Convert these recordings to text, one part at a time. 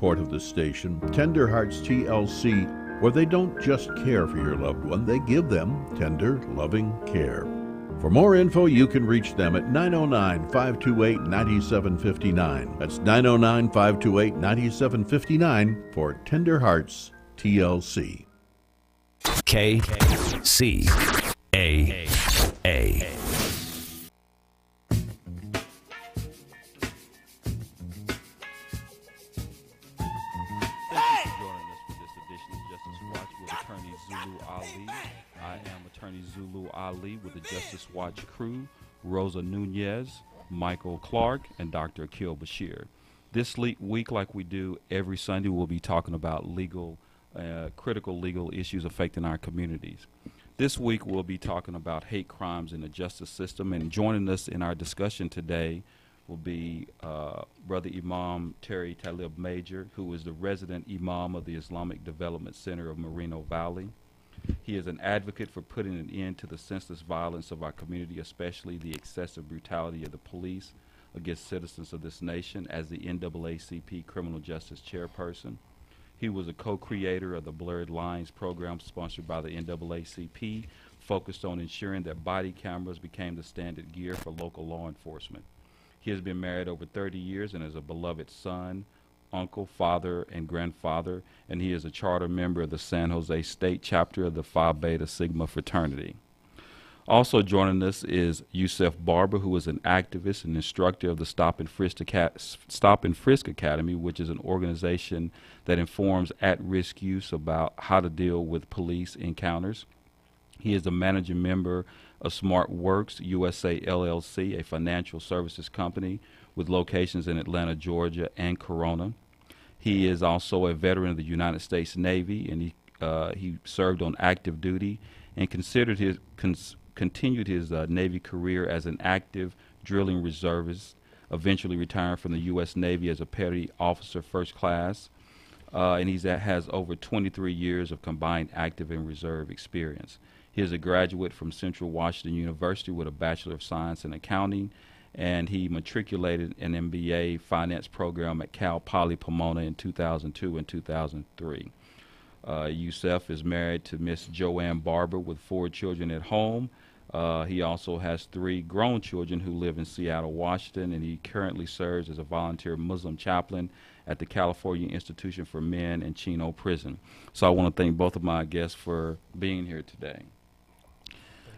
support of this station, Tender Hearts TLC, where they don't just care for your loved one, they give them tender, loving care. For more info, you can reach them at 909-528-9759. That's 909-528-9759 for Tender Hearts TLC. KCAA. I am Attorney Zulu Ali with the Justice Watch crew, Rosa Nunez, Michael Clark, and Dr. Akil Bashir. This week, like we do every Sunday, we'll be talking about critical legal issues affecting our communities. This week, we'll be talking about hate crimes in the justice system, and joining us in our discussion today will be Brother Imam Terry Talib Major, who is the resident Imam of the Islamic Development Center of Moreno Valley. He is an advocate for putting an end to the senseless violence of our community, especially the excessive brutality of the police against citizens of this nation, as the NAACP Criminal Justice Chairperson. He was a co-creator of the Blurred Lines program sponsored by the NAACP, focused on ensuring that body cameras became the standard gear for local law enforcement. He has been married over 30 years and is a beloved son, uncle, father, and grandfather, and he is a charter member of the San Jose State chapter of the Phi Beta Sigma fraternity. Also joining us is Yusef Barber, who is an activist and instructor of the Stop and Frisk Academy, which is an organization that informs at-risk youth about how to deal with police encounters. He is a managing member of SmartWorks USA LLC, a financial services company with locations in Atlanta, Georgia, and Corona. He is also a veteran of the United States Navy, and he served on active duty and continued his Navy career as an active drilling reservist, eventually retiring from the U.S. Navy as a petty officer first class, and he has over 23 years of combined active and reserve experience. He is a graduate from Central Washington University with a Bachelor of Science in Accounting, and he matriculated an MBA finance program at Cal Poly Pomona in 2002 and 2003. Yusef is married to Miss Joanne Barber with 4 children at home. He also has 3 grown children who live in Seattle, Washington, and he currently serves as a volunteer Muslim chaplain at the California Institution for Men and Chino Prison. So I want to thank both of my guests for being here today.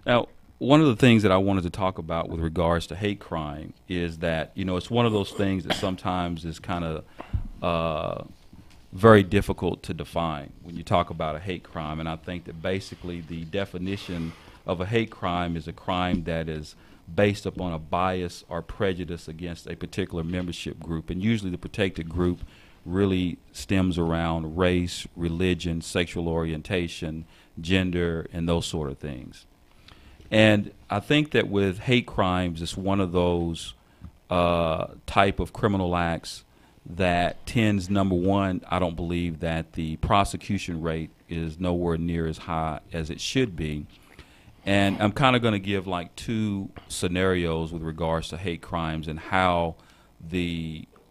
Now, one of the things that I wanted to talk about with regards to hate crime is that, it's one of those things that sometimes is kind of very difficult to define when you talk about a hate crime. And I think that basically the definition of a hate crime is a crime that is based upon a bias or prejudice against a particular membership group. And usually the protected group really stems around race, religion, sexual orientation, gender, and those sort of things. And I think that with hate crimes, it's one of those type of criminal acts that tends, number one, I don't believe that the prosecution rate is nowhere near as high as it should be. And I'm kind of going to give like 2 scenarios with regards to hate crimes and how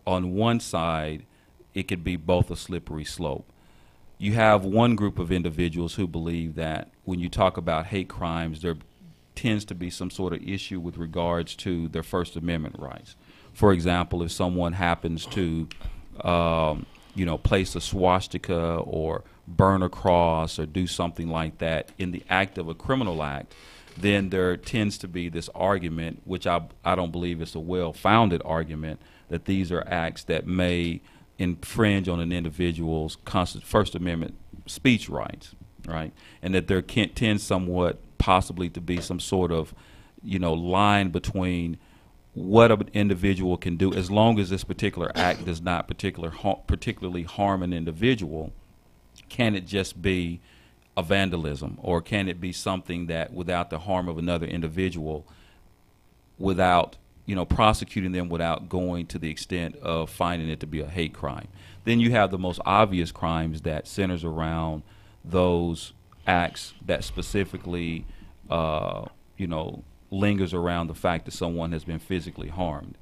on one side, it could be both a slippery slope. You have one group of individuals who believe that when you talk about hate crimes, there tends to be some sort of issue with regards to their First Amendment rights. For example, if someone happens to, place a swastika or burn a cross or do something like that in the act of a criminal act, then there tends to be this argument, which I don't believe is a well-founded argument, that these are acts that may infringe on an individual's First Amendment speech rights, right? And that there tends somewhat possibly to be some sort of, line between what an individual can do, as long as this particular act does not particularly harm an individual. Can it just be a vandalism, or can it be something that, without the harm of another individual, without prosecuting them, without going to the extent of finding it to be a hate crime? Then you have the most obvious crimes that centers around those acts that specifically, lingers around the fact that someone has been physically harmed.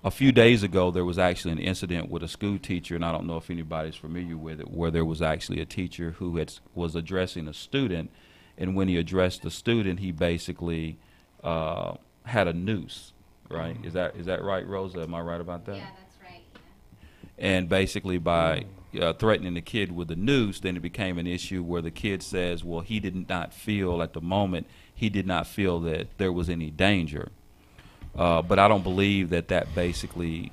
A few days ago, there was actually an incident with a school teacher, and I don't know if anybody's familiar with it, where there was actually a teacher who was addressing a student, and when he addressed the student, he basically had a noose. Right? Is that right, Rosa? Am I right about that? Yeah, that's right. Yeah. And basically, by threatening the kid with a noose, then it became an issue where the kid says, well, he did not feel at the moment, he did not feel that there was any danger. But I don't believe that basically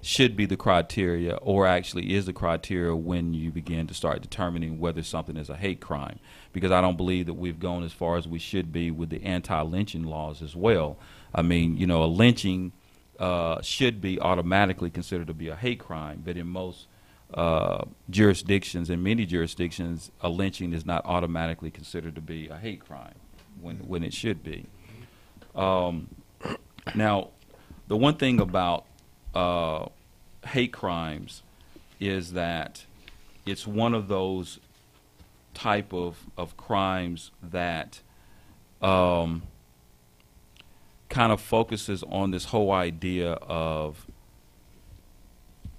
should be the criteria, or actually is the criteria when you begin to start determining whether something is a hate crime. Because I don't believe that we've gone as far as we should be with the anti-lynching laws as well. I mean, a lynching should be automatically considered to be a hate crime, but in most jurisdictions, in many jurisdictions, a lynching is not automatically considered to be a hate crime when it should be. Now, the one thing about hate crimes is that it's one of those type of crimes that kind of focuses on this whole idea of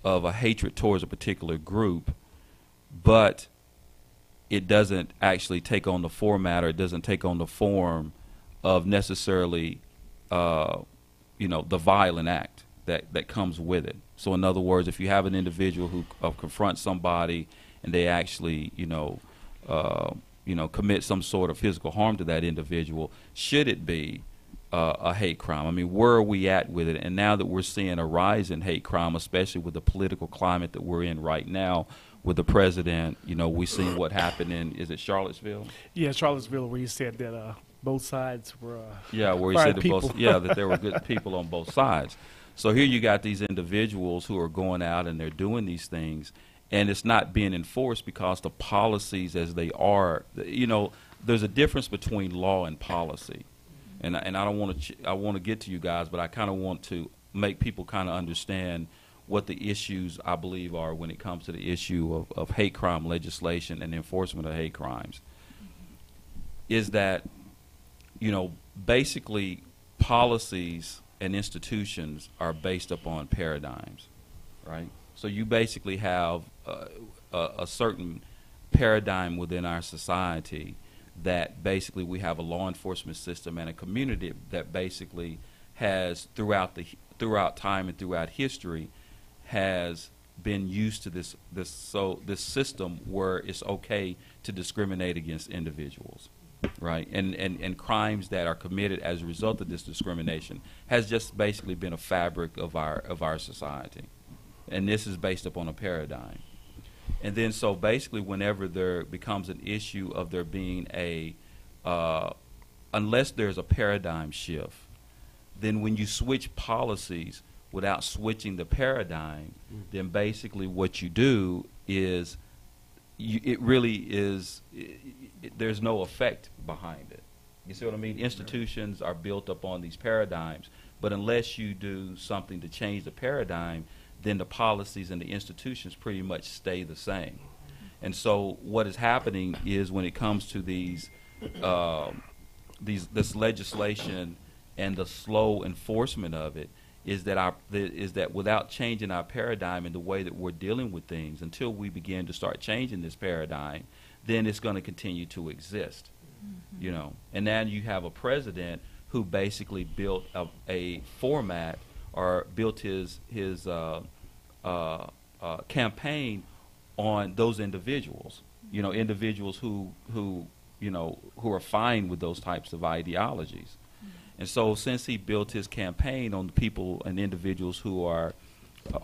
a hatred towards a particular group, but it doesn't actually take on the format, or it doesn't take on the form of necessarily the violent act that comes with it. So in other words, if you have an individual who confronts somebody and they actually commit some sort of physical harm to that individual, should it be a hate crime? I mean, where are we at with it? And now that we're seeing a rise in hate crime, especially with the political climate that we're in right now, with the president, we see what happened is it Charlottesville? Yeah, Charlottesville, where you said that both sides were where he said that there were good people on both sides. So here you got these individuals who are going out and they're doing these things, and it's not being enforced because the policies as they are, there's a difference between law and policy. And I don't want to I want to get to you guys, but I kind of want to make people kind of understand what the issues I believe are when it comes to the issue of hate crime legislation and enforcement of hate crimes. Is that basically policies and institutions are based upon paradigms, right? So you basically have a certain paradigm within our society that basically we have a law enforcement system and a community that basically has throughout time and throughout history has been used to this system where it's okay to discriminate against individuals, right? And crimes that are committed as a result of this discrimination has just basically been a fabric of our society, and this is based upon a paradigm. And then so basically whenever there becomes an issue of there being unless there's a paradigm shift, then when you switch policies without switching the paradigm, then basically what you do is there's no effect behind it. You see what I mean? Institutions are built upon these paradigms, but unless you do something to change the paradigm, then the policies and the institutions pretty much stay the same. And so what is happening is when it comes to this legislation and the slow enforcement of it, is that without changing our paradigm and the way that we're dealing with things, until we begin to start changing this paradigm, then it's going to continue to exist. And now you have a president who basically built a format or built his campaign on those individuals, individuals who are fine with those types of ideologies. And so since he built his campaign on the people and individuals who are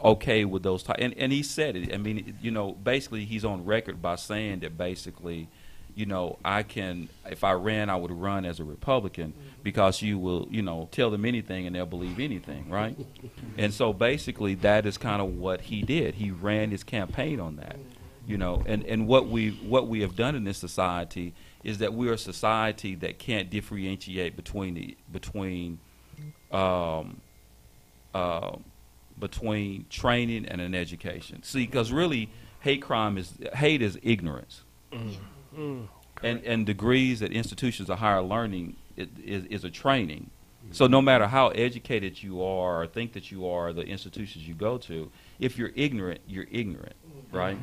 okay with those types, and he said it, I mean, basically he's on record by saying that basically, if I ran, I would run as a Republican because you will, tell them anything and they'll believe anything, right? And so basically that is kind of what he did. He ran his campaign on that, and what we have done in this society is that we're a society that can't differentiate between training and an education. See, because really hate is ignorance. And degrees at institutions of higher learning is a training. So no matter how educated you are or think that you are, the institutions you go to, if you're ignorant, right?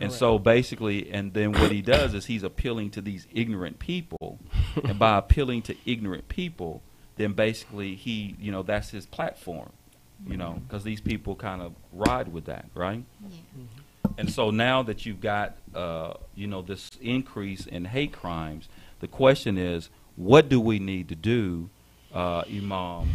And so basically, and then what he does is he's appealing to these ignorant people. And by appealing to ignorant people, then basically he, that's his platform, because these people kind of ride with that, right? Yeah. And so now that you've got, this increase in hate crimes, the question is, what do we need to do, Imam,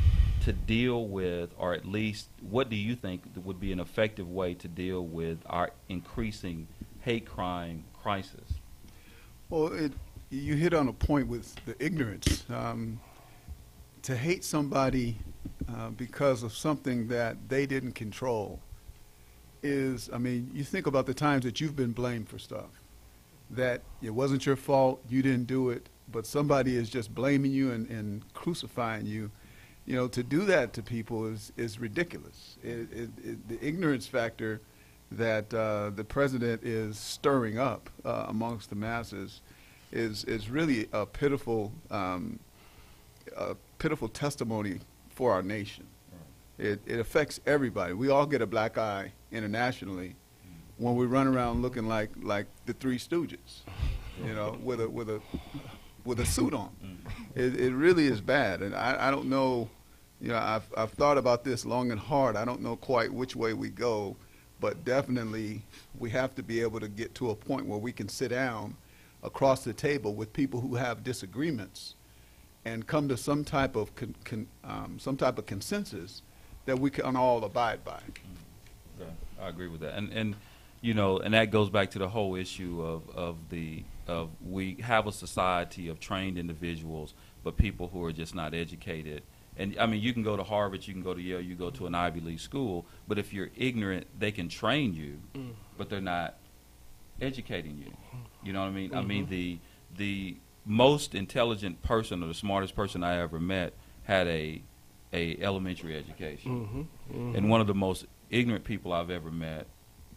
to deal with, or at least what do you think would be an effective way to deal with our increasing hate crime crisis? Well, you hit on a point with the ignorance. To hate somebody because of something that they didn't control is, you think about the times that you've been blamed for stuff, that it wasn't your fault, you didn't do it, but somebody is just blaming you and crucifying you. To do that to people is ridiculous. The ignorance factor that the president is stirring up amongst the masses is really a pitiful testimony for our nation. It affects everybody. We all get a black eye internationally when we run around looking like the Three Stooges, with a suit on. It really is bad, and I don't know. I've thought about this long and hard. I don't know quite which way we go, but definitely we have to be able to get to a point where we can sit down across the table with people who have disagreements and come to some type of consensus that we can all abide by. Okay. I agree with that, and that goes back to the whole issue of we have a society of trained individuals, but people who are just not educated. And you can go to Harvard, you can go to Yale, you go to an Ivy League school, but if you're ignorant, they can train you, but they're not educating you. You know what I mean? Mm-hmm. The most intelligent person, or the smartest person I ever met, had a elementary education, and one of the most ignorant people I've ever met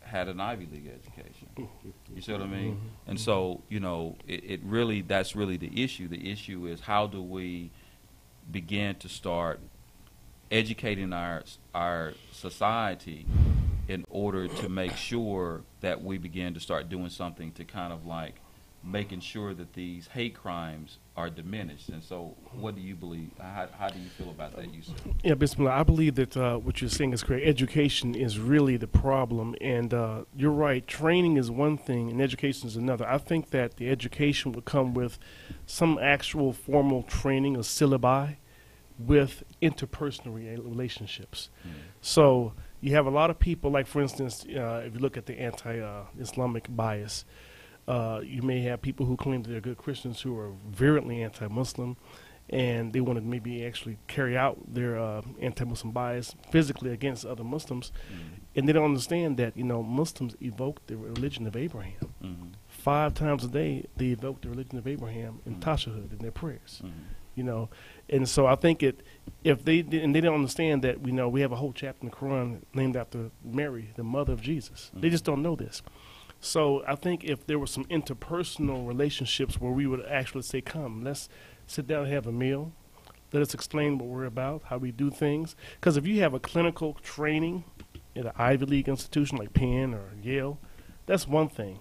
had an Ivy League education. You see what I mean? And so it really, that's really the issue. The issue is, how do we begin to start educating our society in order to make sure that we begin to start doing something to kind of like making sure that these hate crimes are diminished. And so what do you believe? How do you feel about that, Yusuf? Yeah, Bismillah, I believe that what you're saying is correct. Education is really the problem. And you're right, training is one thing and education is another. I think that the education would come with some actual formal training or syllabi with interpersonal relationships. So you have a lot of people, like for instance, if you look at the anti-Islamic bias, you may have people who claim that they're good Christians who are virulently anti-Muslim, and they want to maybe actually carry out their anti-Muslim bias physically against other Muslims, and they don't understand that Muslims evoke the religion of Abraham. 5 times a day they evoke the religion of Abraham in tashahhud in their prayers. And so I think if they don't understand that we have a whole chapter in the Quran named after Mary, the mother of Jesus. They just don't know this. So I think if there were some interpersonal relationships where we would actually say, come, let's sit down and have a meal. Let us explain what we're about, how we do things. Because if you have a clinical training at an Ivy League institution like Penn or Yale, that's one thing.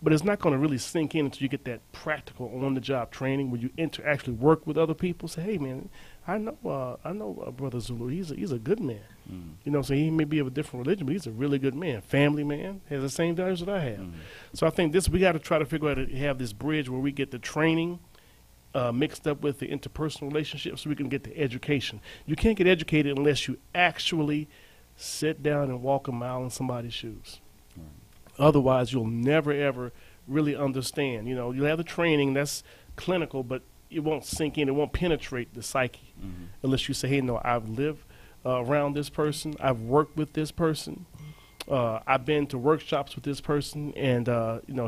But it's not going to really sink in until you get that practical on-the-job training where you actually work with other people. Say, hey, man, I know Brother Zulu. He's a good man. So he may be of a different religion, but he's a really good man. Family man, has the same values that I have. So I think we got to try to figure out how to have this bridge where we get the training mixed up with the interpersonal relationships so we can get the education. You can't get educated unless you actually sit down and walk a mile in somebody's shoes. Otherwise, you'll never, ever really understand. You'll have the training that's clinical, but it won't sink in. It won't penetrate the psyche unless you say, hey, no, I've lived around this person. I've worked with this person. I've been to workshops with this person, and,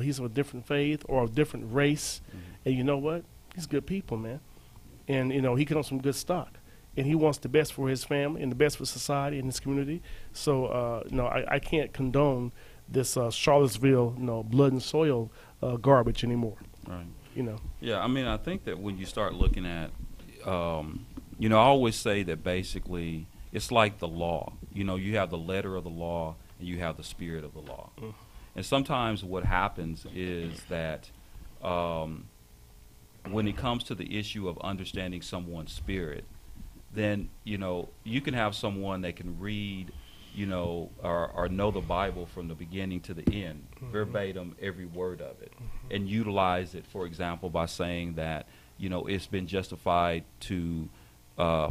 he's of a different faith or a different race. And you know what? He's good people, man. And, he comes from good stock. And he wants the best for his family and the best for society and his community. So, I can't condone this Charlottesville, blood and soil garbage anymore. Right. Yeah, I think that when you start looking at You know, I always say that basically it's like the law. You know, you have the letter of the law and you have the spirit of the law. And sometimes what happens is that when it comes to the issue of understanding someone's spirit, then, you know, you can have someone that can read, you know, or know the Bible from the beginning to the end, verbatim, every word of it, and utilize it, for example, by saying that, you know, it's been justified to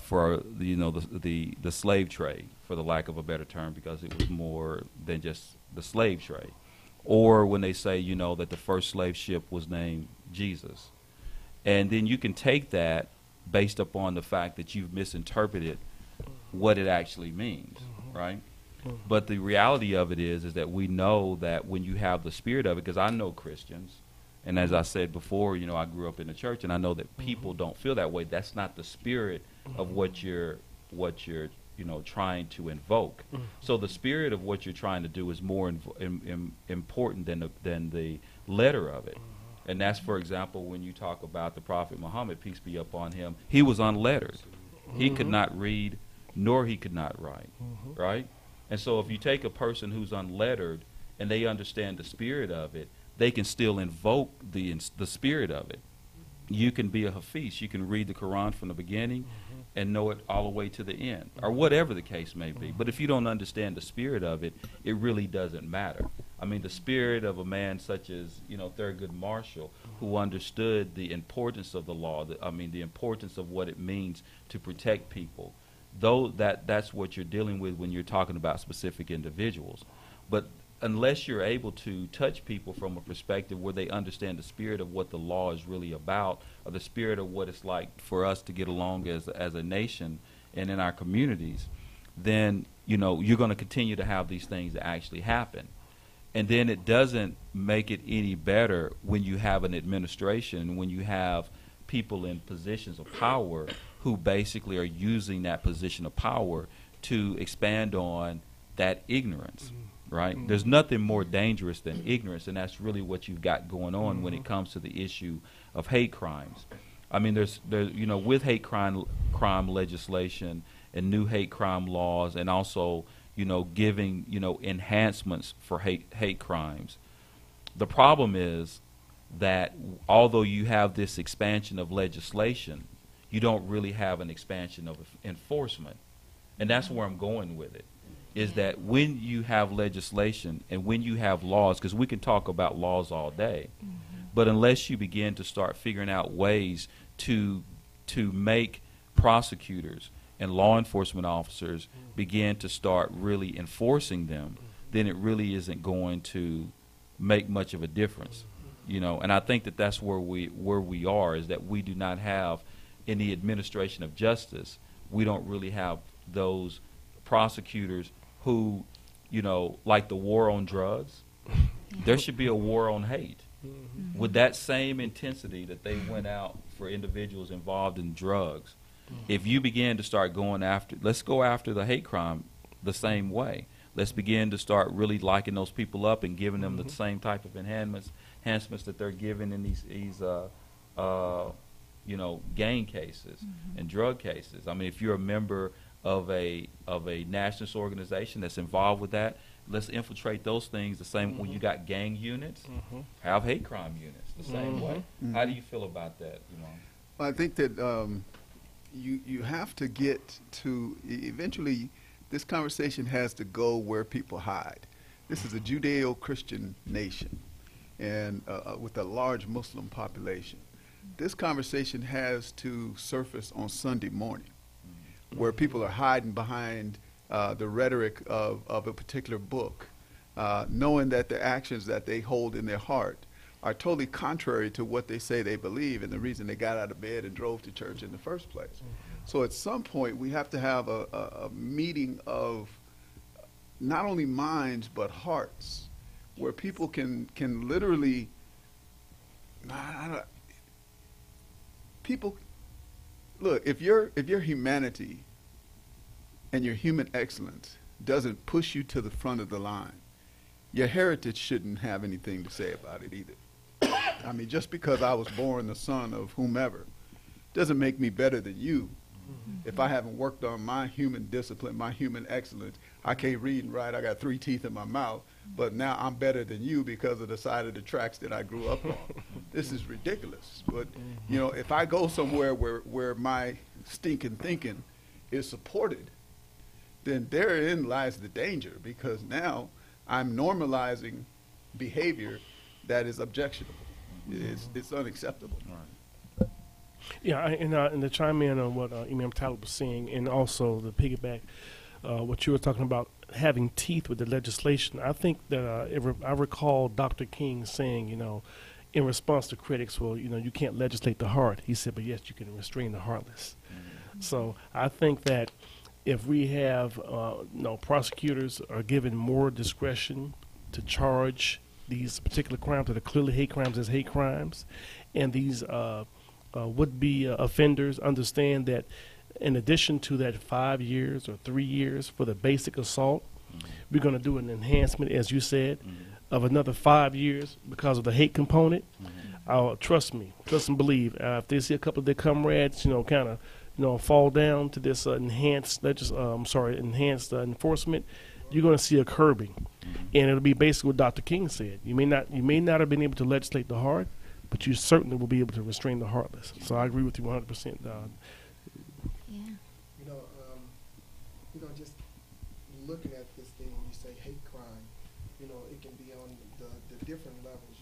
for, you know, the slave trade, for the lack of a better term, because it was more than just the slave trade. Or when they say, you know, that the first slave ship was named Jesus. And then you can take that based upon the fact that you've misinterpreted what it actually means, right? But the reality of it is that we know that when you have the spirit of it, because I know Christians, and as I said before, you know, I grew up in the church, and I know that people don't feel that way. That's not the spirit of what you're you know, trying to invoke. So the spirit of what you're trying to do is more important than the letter of it. And that's, for example, when you talk about the Prophet Muhammad, peace be upon him, he was unlettered. He could not read, nor he could not write, right? And so if you take a person who's unlettered and they understand the spirit of it, they can still invoke the spirit of it. You can be a hafiz. You can read the Quran from the beginning and know it all the way to the end, or whatever the case may be. But if you don't understand the spirit of it, it really doesn't matter. I mean, the spirit of a man such as, you know, Thurgood Marshall, who understood the importance of the law, the importance of what it means to protect people, though that's what you're dealing with when you're talking about specific individuals. But unless you're able to touch people from a perspective where they understand the spirit of what the law is really about, or the spirit of what it's like for us to get along as a nation and in our communities, then, you know, you're going to continue to have these things that actually happen. And then it doesn't make it any better when you have an administration, when you have people in positions of power who basically are using that position of power to expand on that ignorance. Right? There's nothing more dangerous than ignorance, and that's really what you've got going on when it comes to the issue of hate crimes. I mean, there's you know, with hate crime legislation and new hate crime laws, and also, you know, giving, you know, enhancements for hate crimes. The problem is that although you have this expansion of legislation, you don't really have an expansion of enforcement, and that's where I'm going with it. Is that when you have legislation and when you have laws, because we can talk about laws all day, but unless you begin to start figuring out ways to make prosecutors and law enforcement officers begin to start really enforcing them, then it really isn't going to make much of a difference, you know. And I think that that's where we are, is that we do not have, in the administration of justice, we don't really have those prosecutors who, you know, like the war on drugs, there should be a war on hate. With that same intensity that they went out for individuals involved in drugs, if you begin to start going after, let's go after the hate crime the same way. Let's begin to start really locking those people up and giving them the same type of enhancements that they're given in these you know, gang cases and drug cases. I mean, if you're a member of a nationalist organization that's involved with that, let's infiltrate those things the same. When you got gang units, have hate crime units the same way. How do you feel about that? You know, well, I think that you have to get to, eventually this conversation has to go where people hide. This is a Judeo-Christian nation, and with a large Muslim population. This conversation has to surface on Sunday morning, where people are hiding behind the rhetoric of a particular book, knowing that the actions that they hold in their heart are totally contrary to what they say they believe and the reason they got out of bed and drove to church in the first place. So at some point, we have to have a meeting of not only minds but hearts, where people can literally, people, look, if your humanity and your human excellence doesn't push you to the front of the line, your heritage shouldn't have anything to say about it either. I mean, just because I was born the son of whomever doesn't make me better than you, If I haven't worked on my human discipline, my human excellence, I can't read and write. I got 3 teeth in my mouth, but now I'm better than you because of the side of the tracks that I grew up on. This is ridiculous. But, you know, if I go somewhere where my stinking thinking is supported, then therein lies the danger, because now I'm normalizing behavior that is objectionable. It's unacceptable. Yeah, and to chime in on what Imam Talib was saying, and also the piggyback, what you were talking about, having teeth with the legislation. I think that I recall Dr. King saying, you know, in response to critics, well, you know, you can't legislate the heart. He said, but yes, you can restrain the heartless. So I think that if we have, prosecutors are given more discretion to charge these particular crimes that are clearly hate crimes as hate crimes, and these would-be offenders understand that in addition to that 5 years or 3 years for the basic assault, we're going to do an enhancement, as you said, of another 5 years because of the hate component. Trust and believe. If they see a couple of their comrades, kind of, fall down to this enhanced enforcement, you're going to see a curbing, and it'll be basically what Dr. King said. You may not have been able to legislate the heart, but you certainly will be able to restrain the heartless. So I agree with you 100%. Just looking at this thing, when you say hate crime, it can be on the different levels.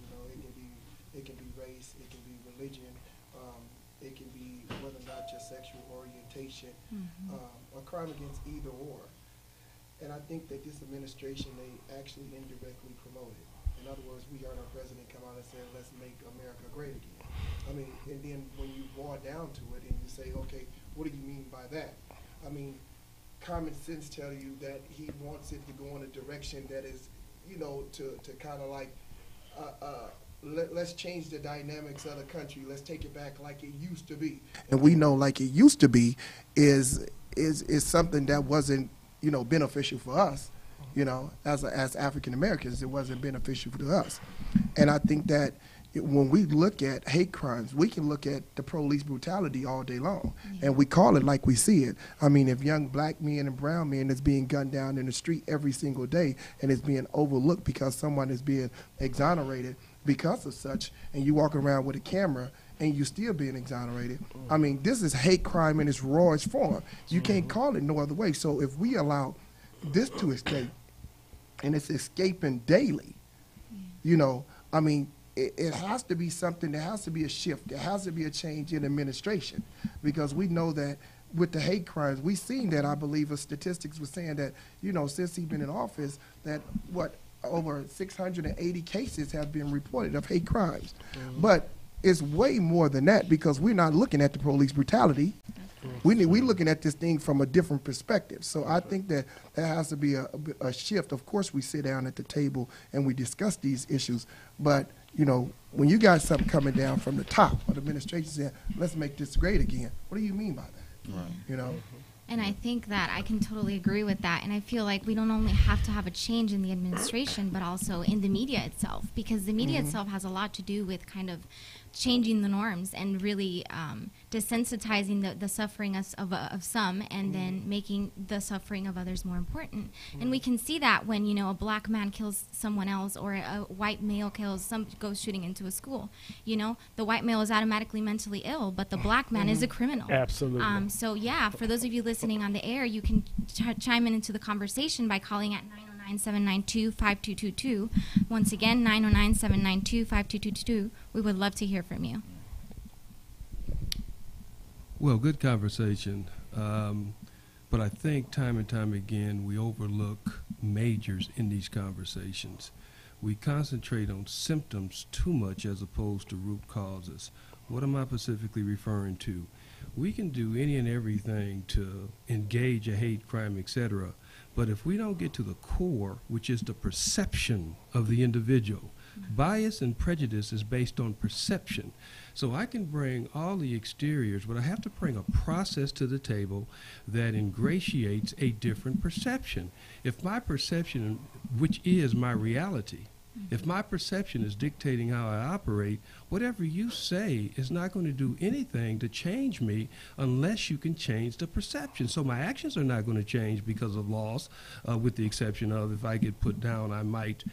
It can be race, it can be religion, it can be whether or not your sexual orientation, a crime against either or. And I think that this administration, they actually indirectly promote it. In other words, we heard our president come out and say, let's make America great again. I mean, and then when you boil down to it and you say, okay, what do you mean by that? I mean, common sense tell you that he wants it to go in a direction that is, to kind of like, let's change the dynamics of the country. Let's take it back like it used to be. And we know like it used to be is something that wasn't, beneficial for us. As African Americans, it wasn't beneficial to us. And I think that when we look at hate crimes, we can look at the police brutality all day long, and we call it like we see it. I mean, if young black men and brown men is being gunned down in the street every single day and it's being overlooked because someone is being exonerated because of such, and you walk around with a camera and you still being exonerated, I mean, this is hate crime in its rawest form. You can't call it no other way. So if we allow this to escape, and it's escaping daily, I mean, it has to be something. There has to be a shift. There has to be a change in administration, because we know that with the hate crimes, we've seen that. I believe the statistics were saying that, since he's been in office, that over 680 cases have been reported of hate crimes. But it's way more than that, because we're not looking at the police brutality. We're looking at this thing from a different perspective. So I think that there has to be a shift. Of course, we sit down at the table and we discuss these issues. But, when you got something coming down from the top of the administration saying, let's make this great again, what do you mean by that? Right. And I think that I can totally agree with that. And I feel like we don't only have to have a change in the administration, but also in the media itself, because the media itself has a lot to do with kind of changing the norms and really desensitizing the suffering of some, and then making the suffering of others more important. And we can see that when, a black man kills someone else, or a white male goes shooting into a school. The white male is automatically mentally ill, but the black man is a criminal. Absolutely. So yeah, for those of you listening on the air, you can chime into the conversation by calling at 909-792-5222. Once again, 909-792-5222. We would love to hear from you. Well, good conversation. But I think time and time again we overlook majors in these conversations. We concentrate on symptoms too much as opposed to root causes. What am I specifically referring to? We can do any and everything to engage a hate crime, etc. But if we don't get to the core, which is the perception of the individual, bias and prejudice is based on perception. So I can bring all the exteriors, but I have to bring a process to the table that ingratiates a different perception. If my perception, which is my reality, If my perception is dictating how I operate, whatever you say is not going to do anything to change me unless you can change the perception. So my actions are not going to change because of loss, with the exception of if I get put down, I might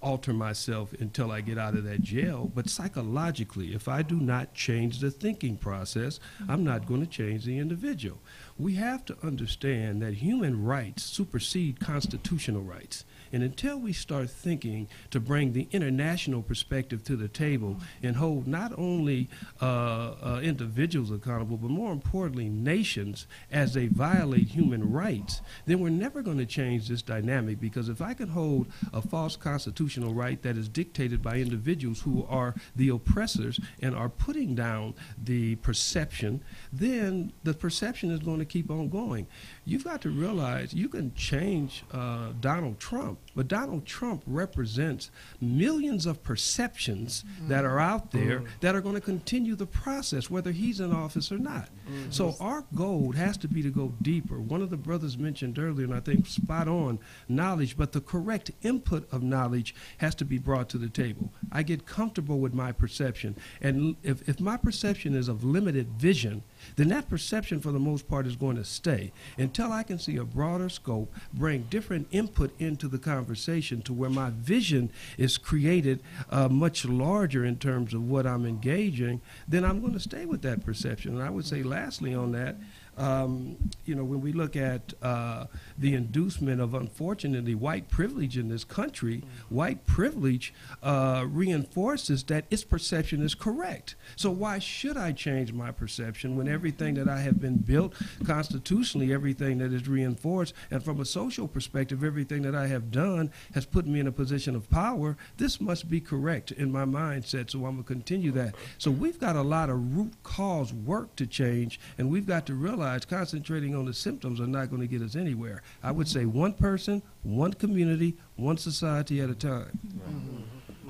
alter myself until I get out of that jail. But psychologically, if I do not change the thinking process, I'm not going to change the individual. We have to understand that human rights supersede constitutional rights. And until we start thinking to bring the international perspective to the table and hold not only individuals accountable, but more importantly, nations as they violate human rights, then we're never going to change this dynamic. Because if I can hold a false constitutional right that is dictated by individuals who are the oppressors and are putting down the perception, then the perception is going to keep on going. You've got to realize you can change Donald Trump, but Donald Trump represents millions of perceptions that are out there that are going to continue the process, whether he's in office or not. So our goal has to be to go deeper. One of the brothers mentioned earlier, and I think spot on, knowledge, but the correct input of knowledge has to be brought to the table. I get comfortable with my perception, and if my perception is of limited vision, then that perception for the most part is going to stay until I can see a broader scope, bring different input into the conversation to where my vision is created much larger in terms of what I'm engaging. Then I'm going to stay with that perception. And I would say lastly on that, when we look at the inducement of, unfortunately, white privilege in this country, white privilege reinforces that its perception is correct. So why should I change my perception when everything that I have been built constitutionally, everything that is reinforced, and from a social perspective, everything that I have done has put me in a position of power? This must be correct in my mindset, so I'm going to continue that. So we've got a lot of root cause work to change, and we've got to realize concentrating on the symptoms are not going to get us anywhere. I would say one person, one community, one society at a time.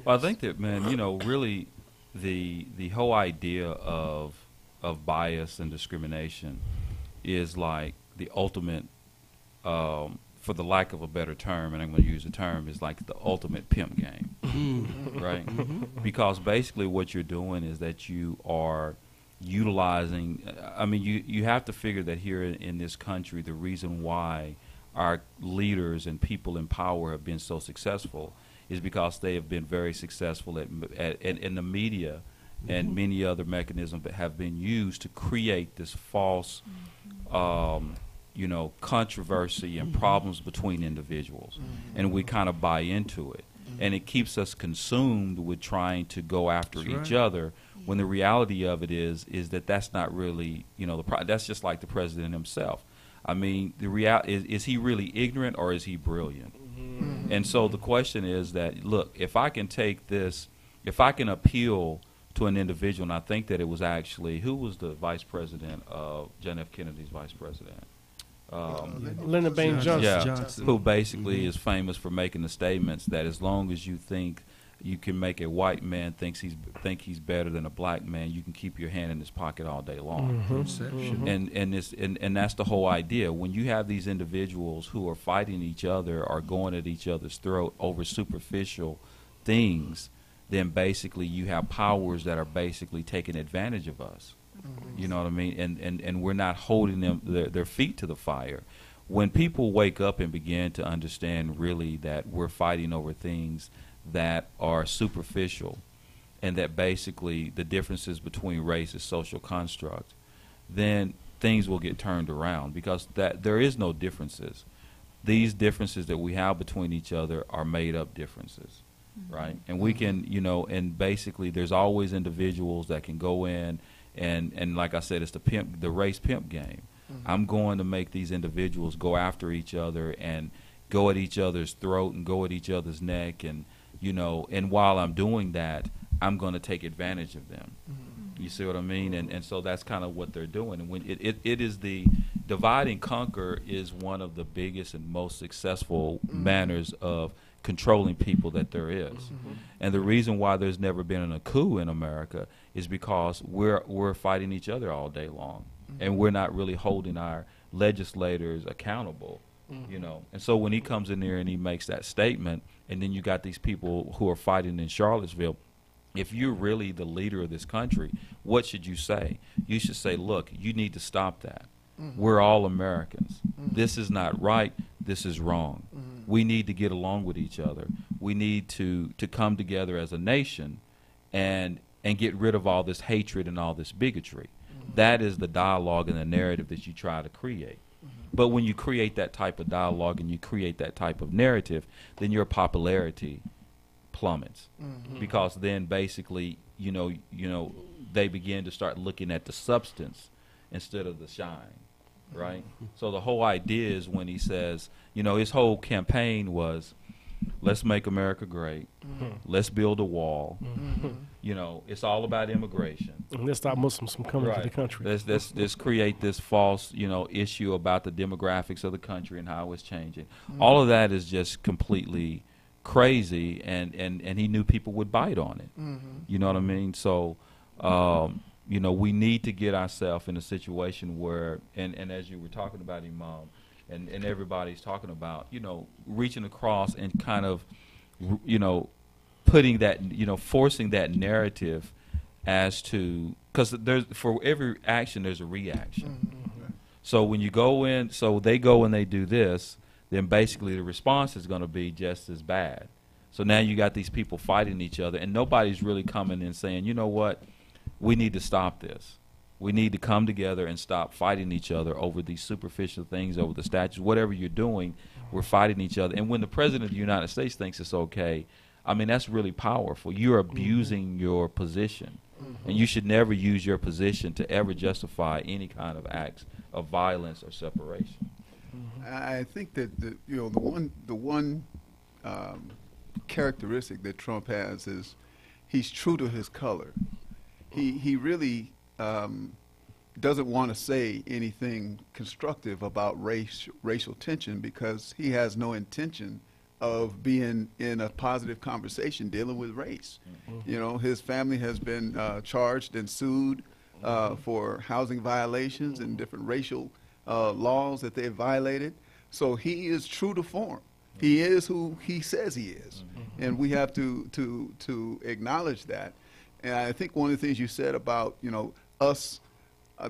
Well, I think that, man, really the whole idea of bias and discrimination is like the ultimate, for the lack of a better term, and I'm going to use the term, is like the ultimate pimp game, right? Because basically what you're doing is that you are utilizing, you have to figure that here in this country, the reason why our leaders and people in power have been so successful is because they have been very successful in the media and many other mechanisms that have been used to create this false controversy and problems between individuals. And we kind of buy into it. And it keeps us consumed with trying to go after each other, when the reality of it is that that's not really, that's just like the president himself. I mean, the reality is he really ignorant or is he brilliant? And so the question is that, look, if I can take this, if I can appeal to an individual, and I think that it was actually, who was the vice president of John F. Kennedy's vice president? Lyndon Baines Johnson. Who basically is famous for making the statements that as long as you think you can make a white man think he's better than a black man, you can keep your hand in his pocket all day long. And that's the whole idea. When you have these individuals who are fighting each other or going at each other's throat over superficial things, then basically you have powers that are basically taking advantage of us. You know what I mean? And we're not holding them their feet to the fire. When people wake up and begin to understand really that we're fighting over things that are superficial, and that basically the differences between race is social construct, then things will get turned around, because that there is no differences. These differences that we have between each other are made up differences, right? And we can, and basically there's always individuals that can go in and like I said, it's the race pimp game. I'm going to make these individuals go after each other and go at each other's throat and go at each other's neck, and and while I'm doing that, I'm going to take advantage of them. You see what I mean? And so that's kind of what they're doing. And when it is the divide and conquer is one of the biggest and most successful manners of controlling people that there is. And the reason why there's never been a coup in America is because we're fighting each other all day long, and we're not really holding our legislators accountable. And so when he comes in there and he makes that statement and then you got these people who are fighting in Charlottesville. If you're really the leader of this country, what should you say? You should say, look, you need to stop that. We're all Americans. This is not right. This is wrong. We need to get along with each other. We need to come together as a nation and get rid of all this hatred and all this bigotry. That is the dialogue and the narrative that you try to create. But when you create that type of dialogue and you create that type of narrative, then your popularity plummets, because then basically, you know, they begin to start looking at the substance instead of the shine, right? So the whole idea is when he says, you know, his whole campaign was, let's make America great. Let's build a wall. You know, it's all about immigration. And let's stop Muslims from coming to the country. Let's create this false, you know, issue about the demographics of the country and how it's changing. All of that is just completely crazy, and he knew people would bite on it. You know what I mean? So, you know, we need to get ourselves in a situation where, and as you were talking about, Imam, and everybody's talking about, you know, reaching across and kind of, you know, putting that, you know, forcing that narrative as to, because there's, for every action there's a reaction. So when you go in, so they go and they do this, then basically the response is going to be just as bad. So now you got these people fighting each other, and nobody's really coming in saying, you know what, we need to stop this. We need to come together and stop fighting each other over these superficial things, over the statutes, whatever you're doing, we're fighting each other. And when the President of the United States thinks it's okay, I mean, that's really powerful. You're abusing your position. And you should never use your position to ever justify any kind of acts of violence or separation. I think that the one characteristic that Trump has is he's true to his color. He really doesn't want to say anything constructive about racial tension, because he has no intention of being in a positive conversation dealing with race. You know, his family has been charged and sued for housing violations and different racial laws that they've violated. So he is true to form. He is who he says he is, and we have to acknowledge that. And I think one of the things you said about, you know, us,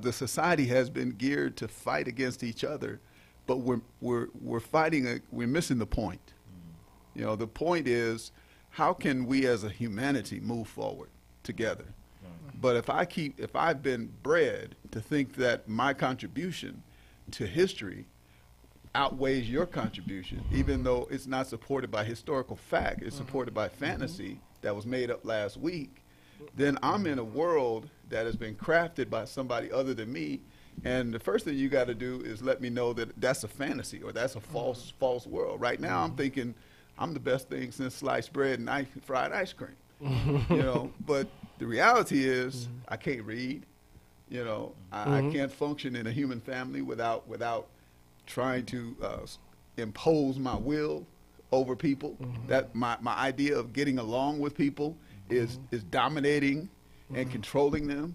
the society has been geared to fight against each other, but we're fighting. We're missing the point. You know, the point is, how can we as a humanity move forward together? But if I've been bred to think that my contribution to history outweighs your contribution, even though it's not supported by historical fact, it's supported by fantasy that was made up last week, then I'm in a world that has been crafted by somebody other than me. And the first thing you got to do is let me know that that's a fantasy, or that's a false world. Right now I'm thinking I'm the best thing since sliced bread and fried ice cream. You know, but the reality is I can't read. You know, I can't function in a human family without trying to impose my will over people. That my idea of getting along with people is dominating and controlling them.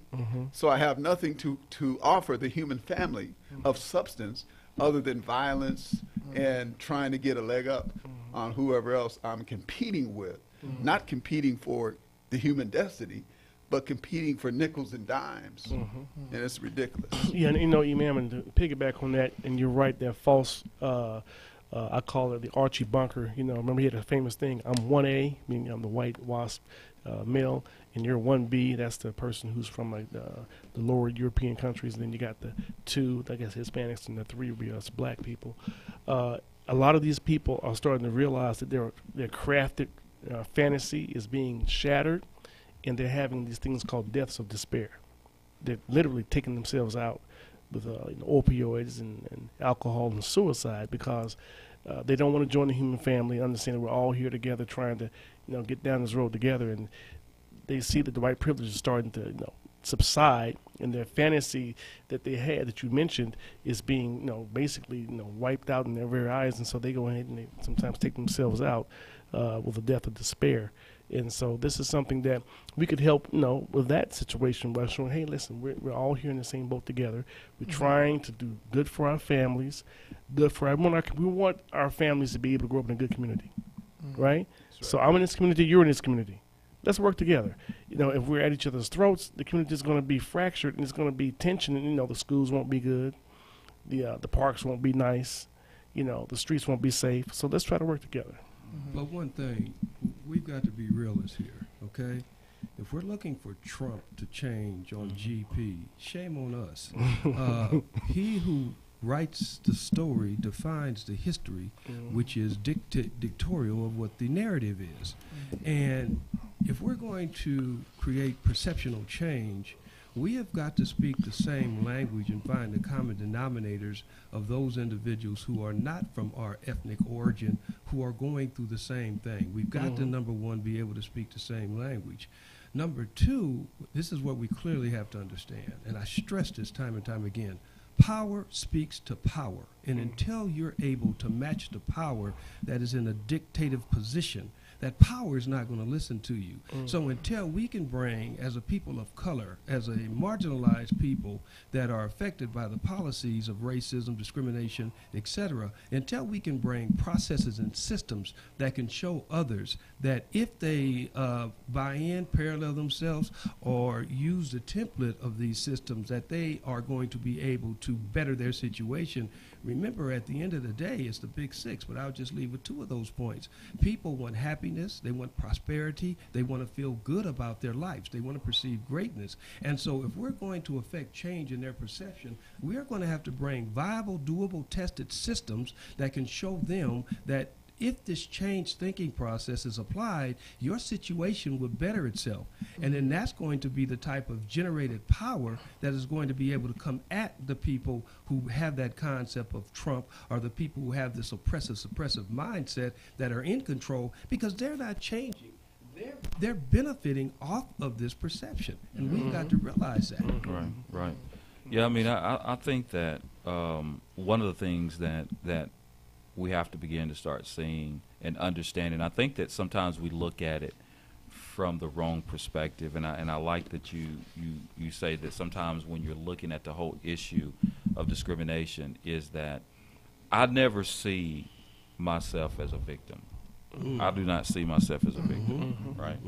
So I have nothing to offer the human family of substance other than violence and trying to get a leg up on whoever else I'm competing with. Not competing for the human destiny, but competing for nickels and dimes. And it's ridiculous. Yeah, and you know, Imam, and to piggyback on that, and you're right, that false, I call it the Archie Bunker. You know, remember he had a famous thing, I'm 1A, meaning I'm the white wasp male, and you're 1B, that's the person who's from like the lower European countries, and then you got the 2, I guess Hispanics, and the 3 would be us black people. A lot of these people are starting to realize that their crafted fantasy is being shattered, and they're having these things called deaths of despair. They're literally taking themselves out with opioids and alcohol and suicide, because they don't want to join the human family, understand that we're all here together trying to, you know, get down this road together. And they see that the white privilege is starting to, you know, subside, and their fantasy that they had that you mentioned is being, you know, basically, you know, wiped out in their very eyes. And so they go ahead and they sometimes take themselves out with a death of despair. And so this is something that we could help, you know, with that situation by showing, hey, listen, we're all here in the same boat together. We're trying to do good for our families, good for everyone. We want our families to be able to grow up in a good community. right? So I'm in this community, you're in this community. Let's work together. You know, if we're at each other's throats, the community is going to be fractured and it's going to be tension. And, you know, the schools won't be good. The parks won't be nice. You know, the streets won't be safe. So let's try to work together. But one thing, we've got to be realists here, okay? If we're looking for Trump to change on GP, shame on us. He who writes the story defines the history, which is dictatorial of what the narrative is. And if we're going to create perceptional change, we have got to speak the same language and find the common denominators of those individuals who are not from our ethnic origin, who are going through the same thing. We've got to, number one, be able to speak the same language. Number two, this is what we clearly have to understand, and I stress this time and time again. Power speaks to power, and until you're able to match the power that is in a dictative position, that power is not going to listen to you. So until we can bring, as a people of color, as a marginalized people that are affected by the policies of racism, discrimination, etc., until we can bring processes and systems that can show others that if they buy in, parallel themselves, or use the template of these systems, that they are going to be able to better their situation. Remember, at the end of the day, it's the big six, but I'll just leave with two of those points. People want happiness, they want prosperity, they want to feel good about their lives, they want to perceive greatness. And so if we're going to affect change in their perception, we are going to have to bring viable, doable, tested systems that can show them that if this change thinking process is applied, your situation will better itself. And then that's going to be the type of generated power that is going to be able to come at the people who have that concept of Trump, or the people who have this oppressive, suppressive mindset that are in control, because they're not changing. They're benefiting off of this perception. And we've got to realize that. Right. Yeah, I mean, I think that one of the things that we have to begin to start seeing and understanding. I think that sometimes we look at it from the wrong perspective, and I like that you say that sometimes when you're looking at the whole issue of discrimination is that I never see myself as a victim. I do not see myself as a victim, right?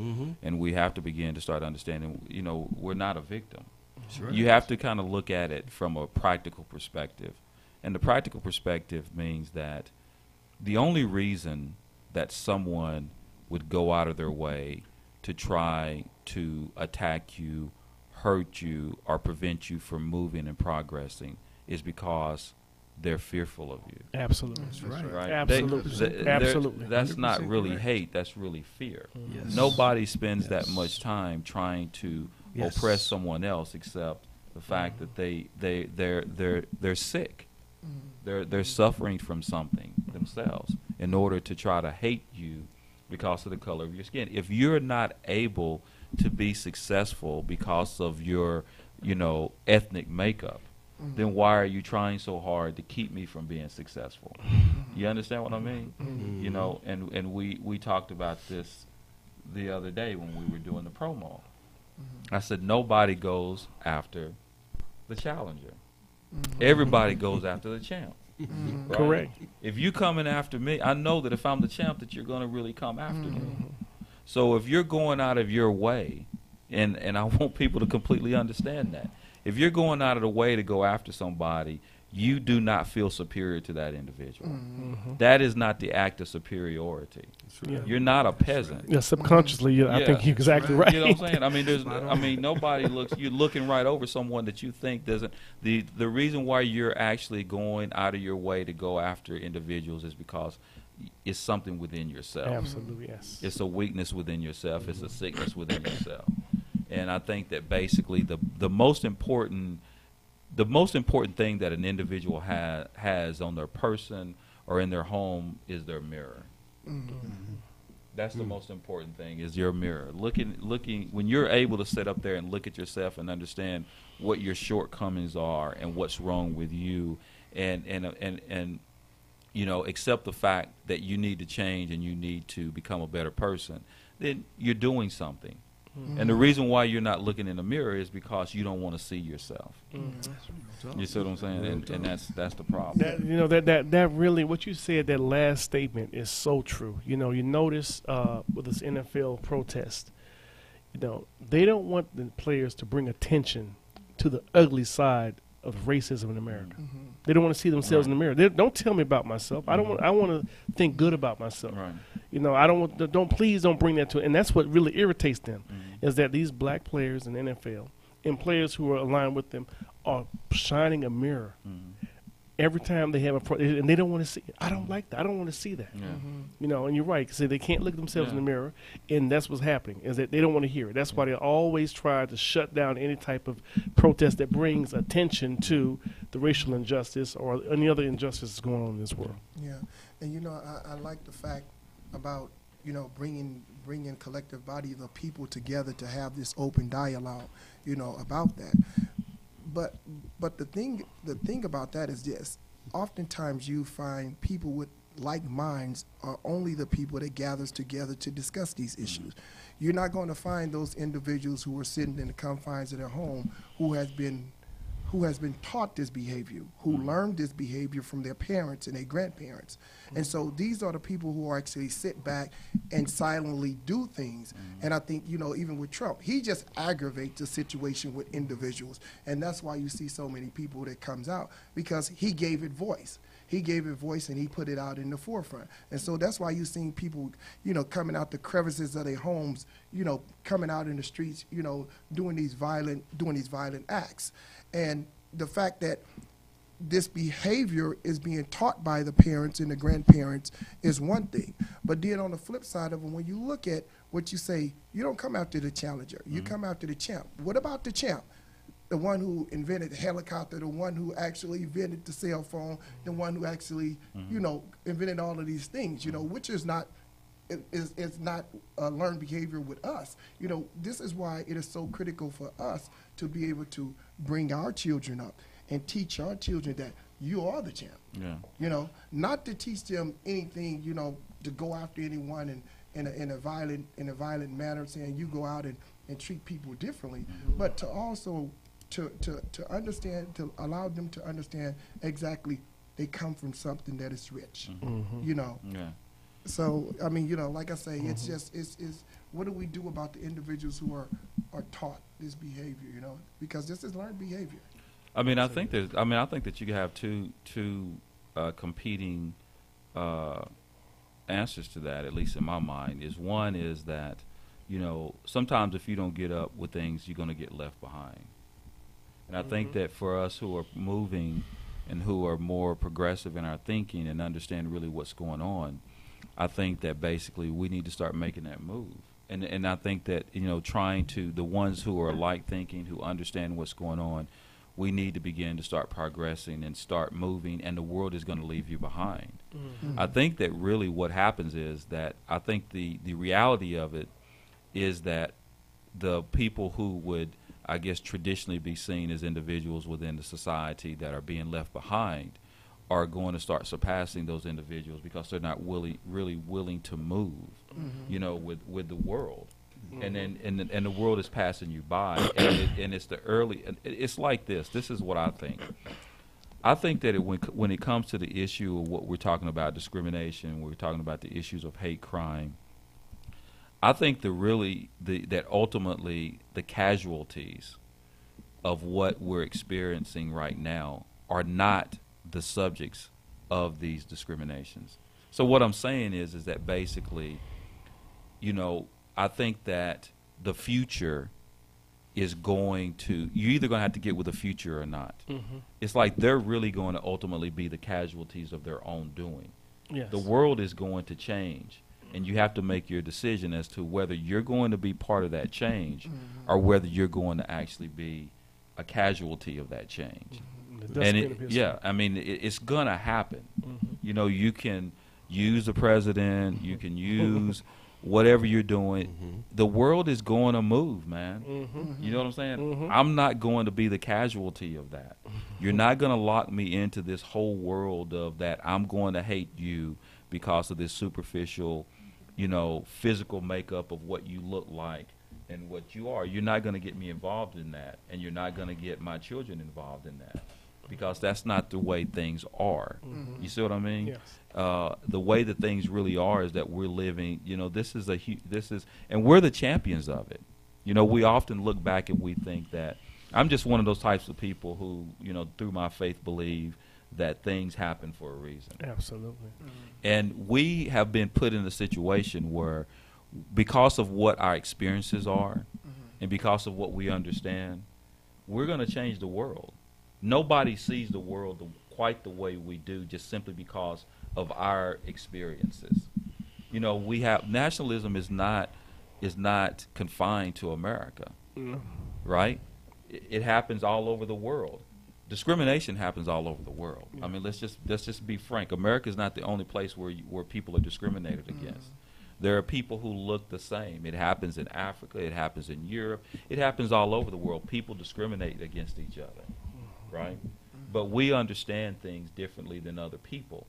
And we have to begin to start understanding, you know, we're not a victim. Sure. You have to kind of look at it from a practical perspective. And the practical perspective means that the only reason that someone would go out of their way to try to attack you, hurt you, or prevent you from moving and progressing is because they're fearful of you. Absolutely. That's right. Right? Absolutely. Absolutely. That's not 100% really correct. hate. That's really fear. Yes. Nobody spends Yes. that much time trying to Yes. oppress someone else except the fact that they're sick. They're suffering from something themselves in order to try to hate you because of the color of your skin. If you're not able to be successful because of your, ethnic makeup, then why are you trying so hard to keep me from being successful? You understand what I mean? And we talked about this the other day when we were doing the promo. I said nobody goes after the challenger. Everybody goes after the champ. Right? Correct. If you coming after me, I know that if I'm the champ that you're going to really come after me. So if you're going out of your way, and I want people to completely understand that, if you're going out of the way to go after somebody, you do not feel superior to that individual. That is not the act of superiority. Yeah. You're not a peasant. Yeah, subconsciously, I think you're exactly right. You know what I'm saying? I mean, nobody looks. You're looking right over someone that you think doesn't. The reason why you're actually going out of your way to go after individuals is because it's something within yourself. Absolutely, yes. It's a weakness within yourself. It's a sickness within yourself. And I think that basically the most important thing that an individual has on their person or in their home is their mirror. That's the most important thing, is your mirror. Looking when you're able to sit up there and look at yourself and understand what your shortcomings are and what's wrong with you, and accept the fact that you need to change and you need to become a better person, then you're doing something. And the reason why you're not looking in the mirror is because you don't want to see yourself. You see what I'm saying? And that's the problem. That really, what you said, that last statement is so true. You notice with this NFL protest, they don't want the players to bring attention to the ugly side of racism in America. They don't want to see themselves in the mirror. Don't tell me about myself. I don't want. I want to think good about myself. Right. I don't want. Please don't bring that to. And that's what really irritates them, is that these black players in the NFL and players who are aligned with them are shining a mirror every time they have and they don't want to see it. I don't like that. I don't want to see that. Yeah. And you're right. So they can't look at themselves in the mirror, and that's what's happening, is that they don't want to hear it. That's why they always try to shut down any type of protest that brings attention to the racial injustice or any other injustices going on in this world. Yeah, and I like the fact about bringing collective body of people together to have this open dialogue, about that. But the thing about that is this: oftentimes you find people with like minds are only the people that gathers together to discuss these issues. You're not going to find those individuals who are sitting in the confines of their home who has been taught this behavior, who learned this behavior from their parents and their grandparents. And so these are the people who actually sit back and silently do things. And I think, even with Trump, he just aggravates the situation with individuals. And that's why you see so many people that comes out, because he gave it voice. He gave it voice and he put it out in the forefront. And so that's why you're seeing people, coming out the crevices of their homes, coming out in the streets, doing these violent acts. And the fact that this behavior is being taught by the parents and the grandparents is one thing. But then on the flip side of it, when you look at what you say, you don't come after the challenger. You come after the champ. What about the champ? The one who invented the helicopter, the one who actually invented the cell phone, the one who actually, invented all of these things, which is not learned behavior with us. This is why it is so critical for us to be able to bring our children up and teach our children that you are the champ. Yeah. Not to teach them anything, to go after anyone in a violent manner, saying you go out and treat people differently, but to also to understand, to allow them to understand exactly they come from something that is rich. Yeah. So, like I say, it's just, it's what do we do about the individuals who are taught this behavior, because this is learned behavior. I think that you have two competing answers to that, at least in my mind. One is that, sometimes if you don't get up with things, you're going to get left behind. And I think that for us who are moving and who are more progressive in our thinking and understand really what's going on, I think that basically we need to start making that move. And I think that, the ones who are like thinking, who understand what's going on, we need to begin to start progressing and start moving, and the world is going to leave you behind. I think that really what happens is that I think the reality of it is that the people who would, I guess, traditionally be seen as individuals within the society that are being left behind are going to start surpassing those individuals because they're not really willing to move, with the world. And then and the world is passing you by, and it's the early. It's like this. This is what I think. I think that when it comes to the issue of what we're talking about, discrimination, we're talking about the issues of hate crime. I think that ultimately the casualties of what we're experiencing right now are not the subjects of these discriminations. So what I'm saying is that basically, I think that the future is going to, you're either going to have to get with the future or not. It's like they're really going to ultimately be the casualties of their own doing. Yes. The world is going to change, and you have to make your decision as to whether you're going to be part of that change or whether you're going to actually be a casualty of that change. And it's going to happen. You can use the president, you can use whatever you're doing. The world is going to move, man. You know what I'm saying? I'm not going to be the casualty of that. You're not going to lock me into this whole world of that I'm going to hate you because of this superficial, physical makeup of what you look like, and what you are. You're not going to get me involved in that, and you're not going to get my children involved in that, because that's not the way things are. Mhm. You see what I mean? Yes. The way that things really are is that we're living. This is and we're the champions of it. We often look back and we think that I'm just one of those types of people who, through my faith, believe that things happen for a reason. Absolutely. And we have been put in a situation where, because of what our experiences are, and because of what we understand, we're going to change the world. Nobody sees the world quite the way we do, just simply because of our experiences. We have nationalism is not confined to America, right? It happens all over the world. Discrimination happens all over the world. I mean, let's just be frank. America is not the only place where people are discriminated against. There are people who look the same. It happens in Africa. It happens in Europe. It happens all over the world. People discriminate against each other, right? But we understand things differently than other people.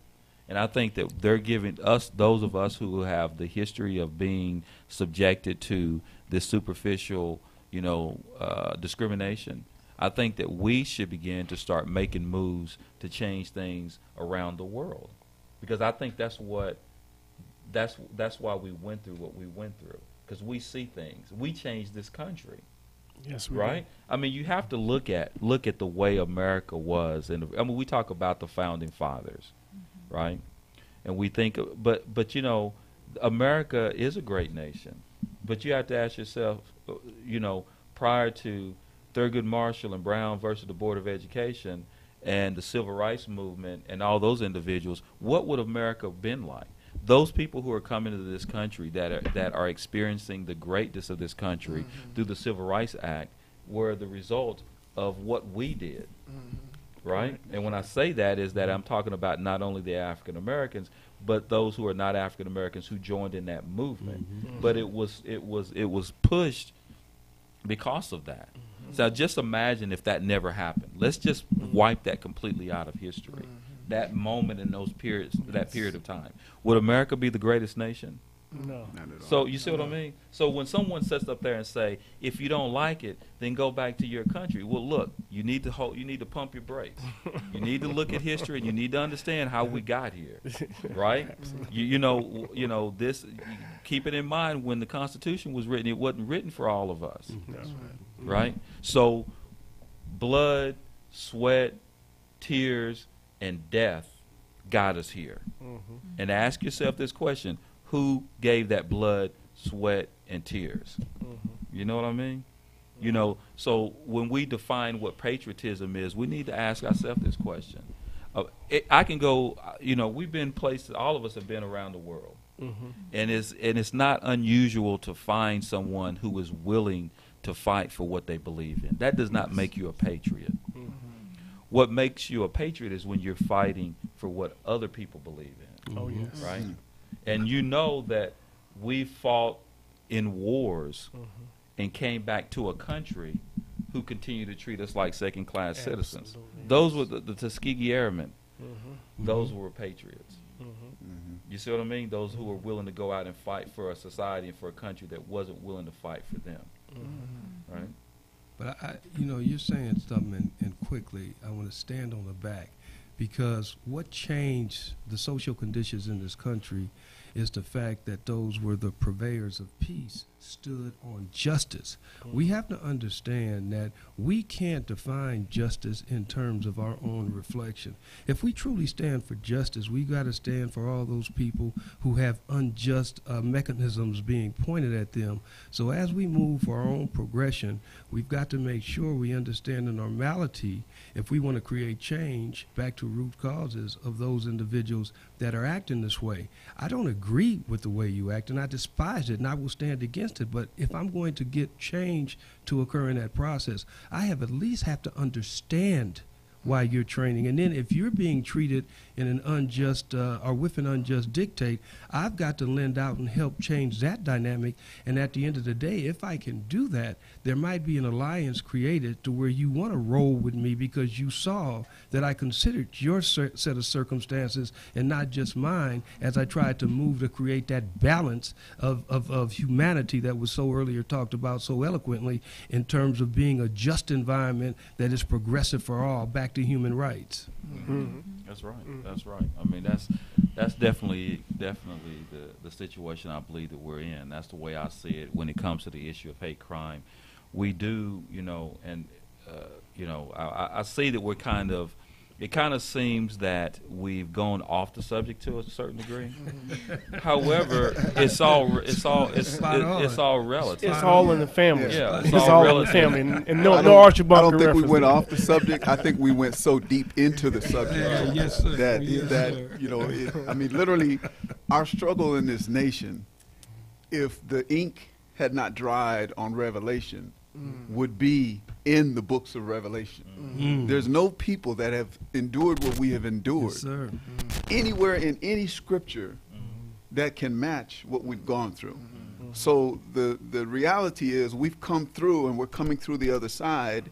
And I think that they're giving us, those of us who have the history of being subjected to this superficial, discrimination, I think that we should begin to start making moves to change things around the world, because I think that's why we went through what we went through, because we see things. We changed this country. Yes, we right? I mean, you have to look at the way America was, and we talk about the founding fathers, right? And we think, but America is a great nation, but you have to ask yourself, prior to Thurgood Marshall and Brown versus the Board of Education and the Civil Rights Movement and all those individuals, what would America have been like? Those people who are coming to this country that are experiencing the greatness of this country through the Civil Rights Act were the result of what we did, right? And when I say that, is that I'm talking about not only the African Americans, but those who are not African Americans who joined in that movement. But it was pushed because of that. So just imagine if that never happened. Let's just wipe that completely out of history. That moment in those periods, that period of time. Would America be the greatest nation? No. Not at all. So you see what I mean? So when someone sits up there and say, if you don't like it, then go back to your country. Well, look, you need to pump your brakes. You need to look at history, and you need to understand how we got here, right? This. Keep it in mind, when the Constitution was written, it wasn't written for all of us, right? So, blood, sweat, tears, and death got us here. And ask yourself this question: who gave that blood, sweat, and tears? You know what I mean? So when we define what patriotism is, we need to ask ourselves this question. I can go, we've been places, all of us have been around the world. And it's not unusual to find someone who is willing to fight for what they believe in. That does not make you a patriot. What makes you a patriot is when you're fighting for what other people believe in. Oh, yes. Right? And you know that we fought in wars and came back to a country who continue to treat us like second-class citizens. Those were the Tuskegee Airmen. Those were patriots. You see what I mean? Those who were willing to go out and fight for a society and for a country that wasn't willing to fight for them. Right? But you're saying something, and quickly, I want to stand on the back, because what changed the social conditions in this country is the fact that those were the purveyors of peace stood on justice. We have to understand that we can't define justice in terms of our own reflection. If we truly stand for justice, we got to stand for all those people who have unjust mechanisms being pointed at them. So as we move for our own progression, we've got to make sure we understand the normality, if we want to create change, back to root causes of those individuals that are acting this way. I don't agree with the way you act, and I despise it, and I will stand against it. But if I'm going to get change to occur in that process, I at least have to understand while you're training. And then if you're being treated in an unjust or with an unjust dictate, I've got to lend out and help change that dynamic. And at the end of the day, if I can do that, there might be an alliance created to where you want to roll with me because you saw that I considered your set of circumstances and not just mine as I tried to move to create that balance of humanity that was so earlier talked about so eloquently in terms of being a just environment that is progressive for all, back to human rights. That's right. That's right. I mean, that's definitely the situation I believe that we're in. That's the way I see it when it comes to the issue of hate crime. We do, I see that we're kind of. It kind of seems that we've gone off the subject to a certain degree. However, it's all relative. It's all in the family. Yeah, it's all in the family. And no Archie Bunker I don't think we went reference. off the subject. I think we went so deep into the subject Yes, sir. that Yes, sir. I mean, literally, our struggle in this nation, if the ink had not dried on Revelation, would be in the books of Revelation. There's no people that have endured what we have endured Yes, sir. anywhere in any scripture that can match what we've gone through. So the reality is we've come through, and we're coming through the other side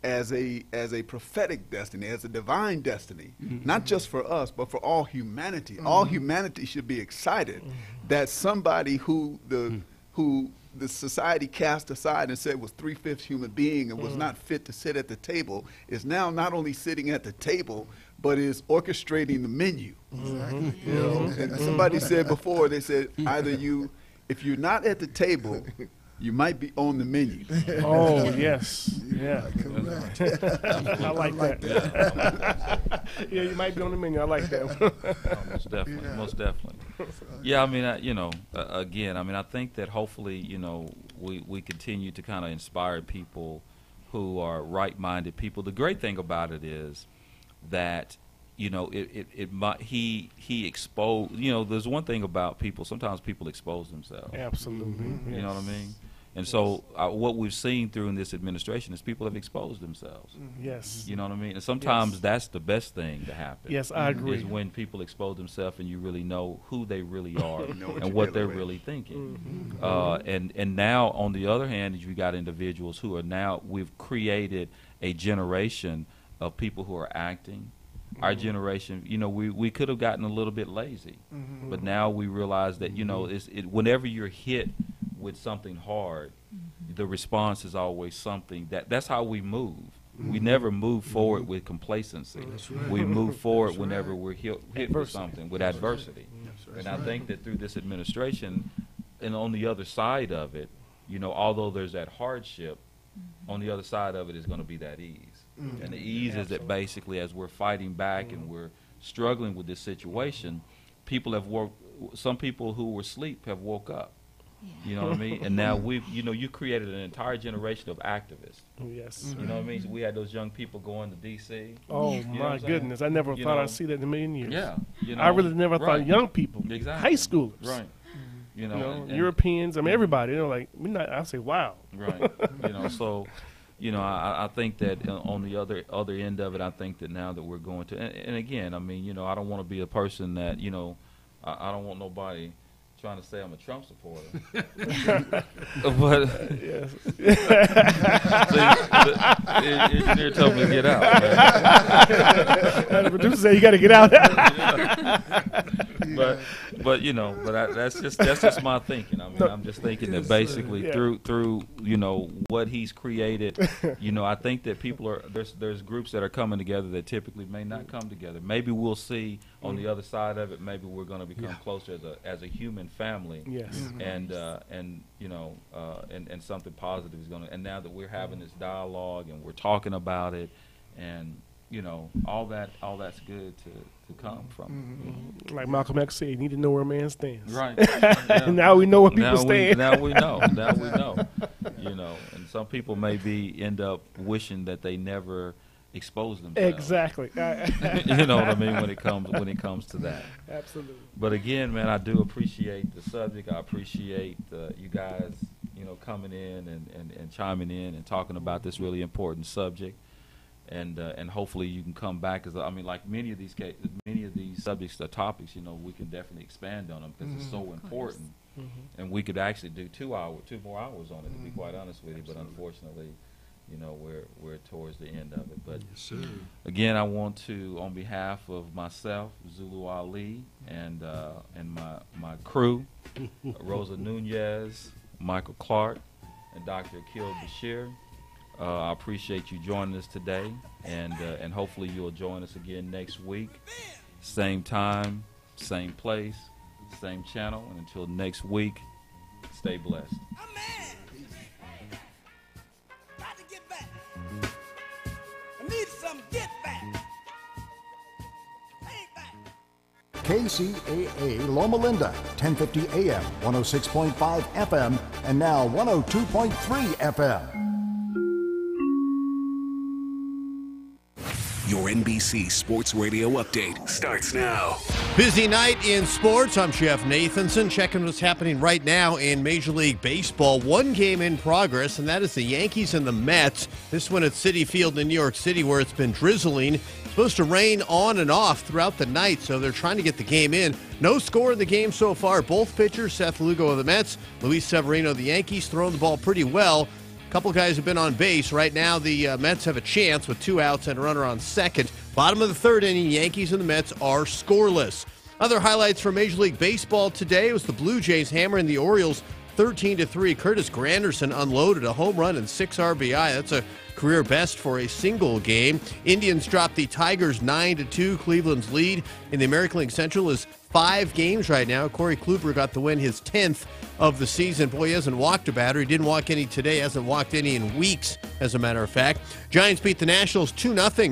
as a prophetic destiny, as a divine destiny, not just for us, but for all humanity. All humanity should be excited that somebody who the society cast aside and said was 3/5 human being and was not fit to sit at the table is now not only sitting at the table, but is orchestrating the menu. Exactly. You know? And somebody said before, they said either if you're not at the table, you might be on the menu. Oh, yes. Yeah. Correct. I like that. Yeah, you might be on the menu. I like that. Most definitely. Most definitely. Yeah, I mean, again, I mean, I think that hopefully, we continue to kind of inspire people who are right-minded people. The great thing about it is that, he exposed, there's one thing about people, sometimes people expose themselves. Absolutely. You know what I mean? And so what we've seen through in this administration is people have exposed themselves. Yes. You know what I mean? And sometimes that's the best thing to happen. Yes, I agree. Is when people expose themselves and you really know who they really are what and you're what they're dealing with. really thinking. And now, on the other hand, you got individuals who are now, we've created a generation of people who are acting. Our generation, we could have gotten a little bit lazy, but now we realize that, whenever you're hit with something hard, the response is always something that's how we move. We never move forward with complacency. That's right. We move forward That's whenever right. we're hit with something, with adversity. And I think that through this administration, and on the other side of it, although there's that hardship, on the other side of it is going to be that ease. And the ease is that basically as we're fighting back and we're struggling with this situation, some people who were asleep have woke up. You know what I mean? And now you created an entire generation of activists. Yes. You know what I mean? So we had those young people going to D.C. Oh, You know what my I'm saying? goodness. I never You thought know, I'd see that in a million years. Yeah. I really never right. thought young people, Exactly. high schoolers, Right. you know, Europeans, I mean, everybody, like, I say, wow. Right. So, I think that on the other end of it, I think that now that we're going to, and again, I mean, I don't want to be a person that, I don't want nobody trying to say I'm a Trump supporter. But Yes. the engineer told me to get out. Man. The producer said you got to get out. But that's just my thinking. I mean, I'm just thinking that basically Yeah. through what he's created, I think that people there's groups that are coming together that typically may not come together. Maybe we'll see on the other side of it. Maybe we're going to become closer as a human family. Yes. And something positive is going to. And now that we're having this dialogue and we're talking about it, and all that's good to come from. Like Malcolm X said, you need to know where a man stands. Right. And now we know where people stand. Now we know. And some people end up wishing that they never exposed themselves. Exactly. You know what I mean when it comes to that. Absolutely. But again, man, I do appreciate the subject. I appreciate you guys, coming in and chiming in and talking about this really important subject. and hopefully you can come back. Because I mean, like many of these subjects or topics, you know, we can definitely expand on them because it's so important. And we could actually do 2 more hours on it, to be quite honest with you. But unfortunately, you know, we're towards the end of it. But Yes, sir. again, I want to, on behalf of myself, Zulu Ali, and my crew, Rosa Nunez, Michael Clark, and Dr. Akil Bashir, I appreciate you joining us today, and hopefully you'll join us again next week, same time, same place, same channel. And until next week, stay blessed. KCAA Loma Linda, 1050 AM, 106.5 FM, and now 102.3 FM. Your NBC Sports Radio update starts now. Busy night in sports. I'm Jeff Nathanson, checking what's happening right now in Major League Baseball. One game in progress, and that is the Yankees and the Mets. This one at Citi Field in New York City, where it's been drizzling. It's supposed to rain on and off throughout the night, so they're trying to get the game in. No score in the game so far. Both pitchers, Seth Lugo of the Mets, Luis Severino of the Yankees, throwing the ball pretty well. A couple guys have been on base. Right now, the Mets have a chance with 2 outs and a runner on second. Bottom of the third inning, Yankees and the Mets are scoreless. Other highlights from Major League Baseball today was the Blue Jays hammering the Orioles 13-3. Curtis Granderson unloaded a home run and 6 RBI. That's a career best for a single game. Indians dropped the Tigers 9-2. Cleveland's lead in the American League Central is 5 games right now. Corey Kluber got the win, his 10th of the season. Boy, he hasn't walked a batter. He didn't walk any today. Hasn't walked any in weeks, as a matter of fact. Giants beat the Nationals 2-0.